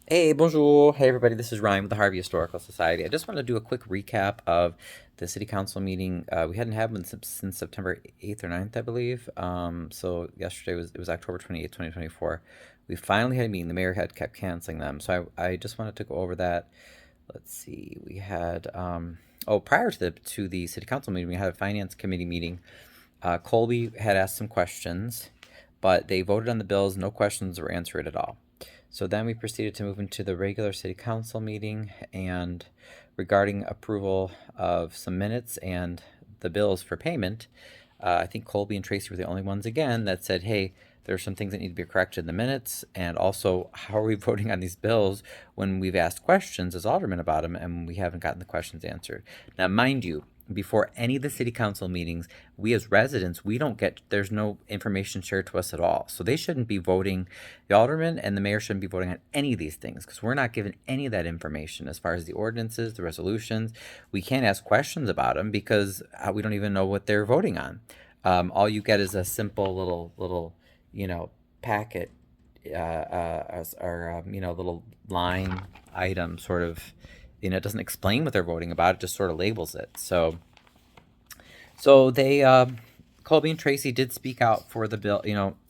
Hey, bonjour. Hey, everybody. This is Ryan with the Harvey Historical Society. I just want to do a quick recap of the city council meeting. We hadn't had one since September 8th or 9th, I believe. So yesterday was October 28th, 2024. We finally had a meeting. The mayor had kept canceling them. So I just wanted to go over that. Let's see. We had, prior to the city council meeting, we had a finance committee meeting. Colby had asked some questions, but they voted on the bills. No questions were answered at all. So then we proceeded to move into the regular city council meeting, and regarding approval of some minutes and the bills for payment, I think Colby and Tracy were the only ones again that said, hey, there are some things that need to be corrected in the minutes, and also, how are we voting on these bills when we've asked questions as aldermen about them and we haven't gotten the questions answered? Now, mind you, before any of the city council meetings, we as residents, we don't get, there's no information shared to us at all. So they shouldn't be voting, the alderman and the mayor shouldn't be voting on any of these things because we're not given any of that information as far as the ordinances, the resolutions. We can't ask questions about them because we don't even know what they're voting on. All you get is a simple little, you know, packet, or little line item sort of. It doesn't explain what they're voting about. It just sort of labels it. So they, Colby and Tracy did speak out for the bill,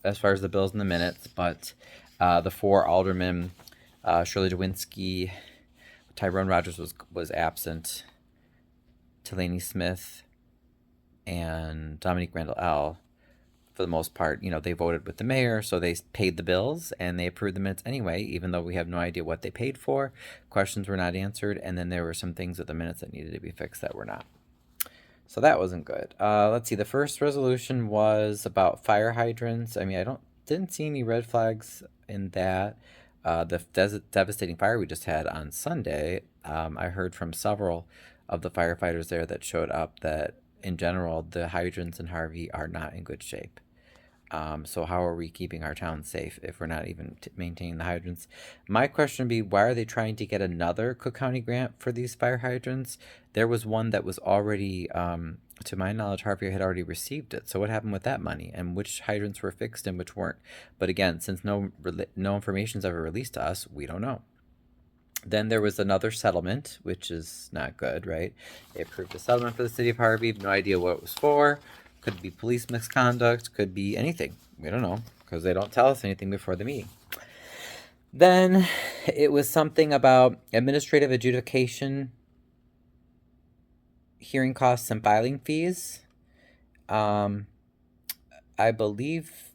as far as the bills in the minutes, but the four aldermen, Shirley Dewinski, Tyrone Rogers was absent, Delaney Smith, and Dominique Randall L. For the most part, they voted with the mayor, so they paid the bills and they approved the minutes anyway, even though we have no idea what they paid for. Questions were not answered, and then there were some things with the minutes that needed to be fixed that were not. So that wasn't good. Let's see. The first resolution was about fire hydrants. I mean, I didn't see any red flags in that. The devastating fire we just had on Sunday. I heard from several of the firefighters there that showed up that in general the hydrants in Harvey are not in good shape. So how are we keeping our town safe if we're not even maintaining the hydrants? My question would be, why are they trying to get another Cook County grant for these fire hydrants? There was one that was already, to my knowledge, Harvey had already received it. So what happened with that money, and which hydrants were fixed and which weren't? But again, since no information is ever released to us, we don't know. Then there was another settlement, which is not good, right? They approved a settlement for the city of Harvey. No idea what it was for. Could be police misconduct. Could be anything. We don't know because they don't tell us anything before the meeting. Then it was something about administrative adjudication, hearing costs, and filing fees. I believe,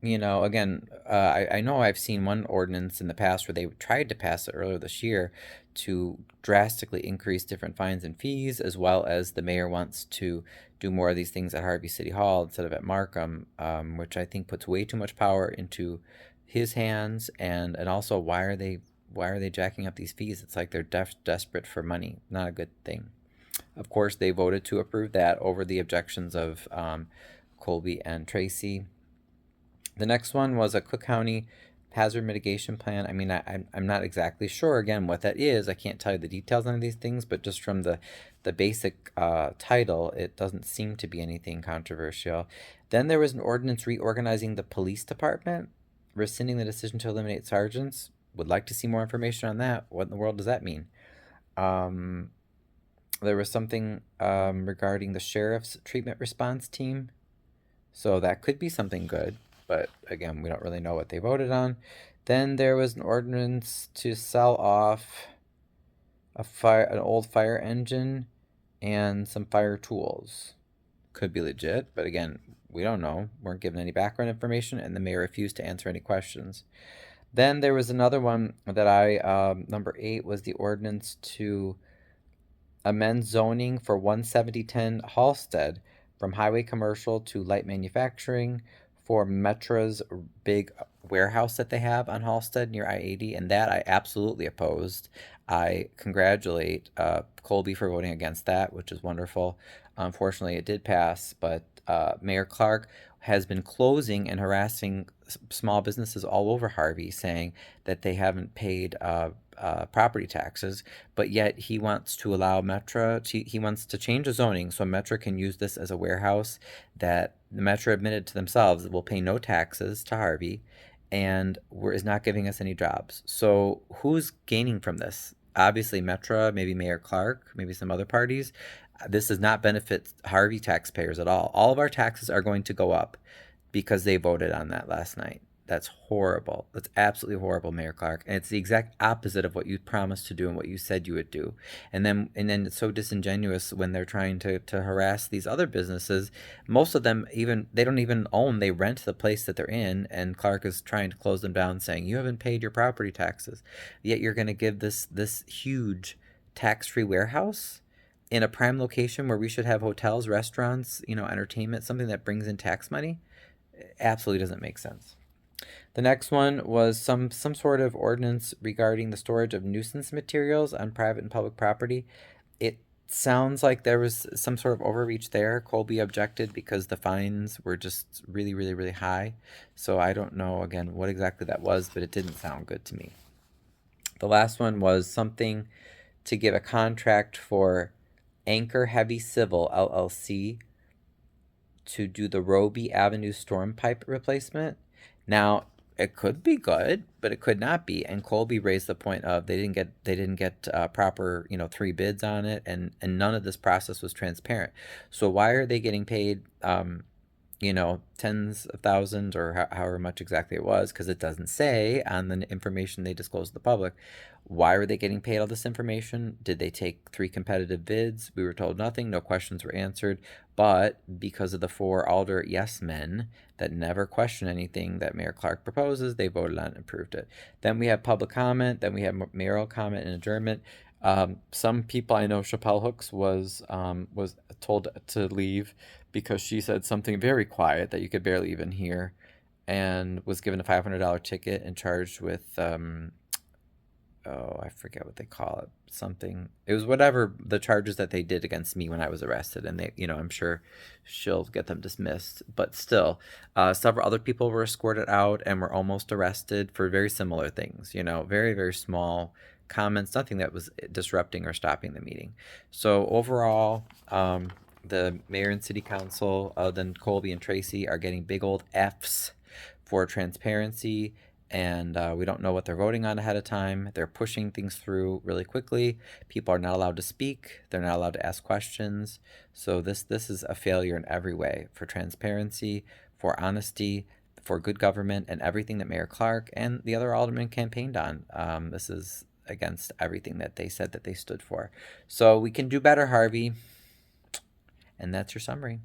again, I know I've seen one ordinance in the past where they tried to pass it earlier this year to drastically increase different fines and fees, as well as the mayor wants to do more of these things at Harvey City Hall instead of at Markham, which I think puts way too much power into his hands. And also, why are they jacking up these fees? It's like they're desperate for money. Not a good thing. Of course, they voted to approve that over the objections of Colby and Tracy. The next one was a Cook County hazard mitigation plan. I mean, I'm not exactly sure, again, what that is. I can't tell you the details on these things, but just from the basic title, it doesn't seem to be anything controversial. Then there was an ordinance reorganizing the police department, rescinding the decision to eliminate sergeants. Would like to see more information on that. What in the world does that mean? Um, there was something regarding the sheriff's treatment response team. So that could be something good, but again, we don't really know what they voted on. Then there was an ordinance to sell off an old fire engine and some fire tools. Could be legit, but again, we don't know. Weren't given any background information, and the mayor refused to answer any questions. Then there was another one that number 8 was the ordinance to amend zoning for 17010 Halsted from highway commercial to light manufacturing for Metra's big warehouse that they have on Halsted near I-80, and that I absolutely opposed. I congratulate Colby for voting against that, which is wonderful. Unfortunately, it did pass, but Mayor Clark has been closing and harassing small businesses all over Harvey, saying that they haven't paid property taxes, but yet he wants to allow Metra, he wants to change the zoning so Metra can use this as a warehouse that the Metra admitted to themselves will pay no taxes to Harvey, and is not giving us any jobs. So who's gaining from this? Obviously, Metra, maybe Mayor Clark, maybe some other parties. This does not benefit Harvey taxpayers at all. All of our taxes are going to go up because they voted on that last night. That's horrible. That's absolutely horrible, Mayor Clark. And it's the exact opposite of what you promised to do and what you said you would do. And then it's so disingenuous when they're trying to harass these other businesses. Most of them even they don't even own, they rent the place that they're in, and Clark is trying to close them down saying, "You haven't paid your property taxes." Yet you're gonna give this huge tax-free warehouse in a prime location where we should have hotels, restaurants, entertainment, something that brings in tax money. Absolutely doesn't make sense. The next one was some sort of ordinance regarding the storage of nuisance materials on private and public property. It sounds like there was some sort of overreach there. Colby objected because the fines were just really, really, really high. So I don't know again what exactly that was, but it didn't sound good to me. The last one was something to give a contract for Anchor Heavy Civil LLC to do the Roby Avenue storm pipe replacement. Now, it could be good, but it could not be. And Colby raised the point of they didn't get proper 3 bids on it, and none of this process was transparent. So why are they getting paid tens of thousands or however much exactly it was, because it doesn't say on the information they disclosed to the public. Why were they getting paid all this information? Did they take 3 competitive bids? We were told nothing, no questions were answered. But because of the 4 Alder yes men that never question anything that Mayor Clark proposes, they voted on it and approved it. Then we have public comment, then we have mayoral comment and adjournment. Some people I know, Chappelle Hooks was told to leave because she said something very quiet that you could barely even hear, and was given a $500 ticket and charged with oh, I forget what they call it. Something. It was whatever the charges that they did against me when I was arrested, and I'm sure she'll get them dismissed. But still, several other people were escorted out and were almost arrested for very similar things. Very, very small comments, nothing that was disrupting or stopping the meeting. So overall, the mayor and city council, other than Colby and Tracy, are getting big old F's for transparency, and we don't know what they're voting on ahead of time. They're pushing things through really quickly. People are not allowed to speak. They're not allowed to ask questions. So this is a failure in every way, for transparency, for honesty, for good government, and everything that Mayor Clark and the other aldermen campaigned on. This is against everything that they said that they stood for. So we can do better, Harvey. And that's your summary.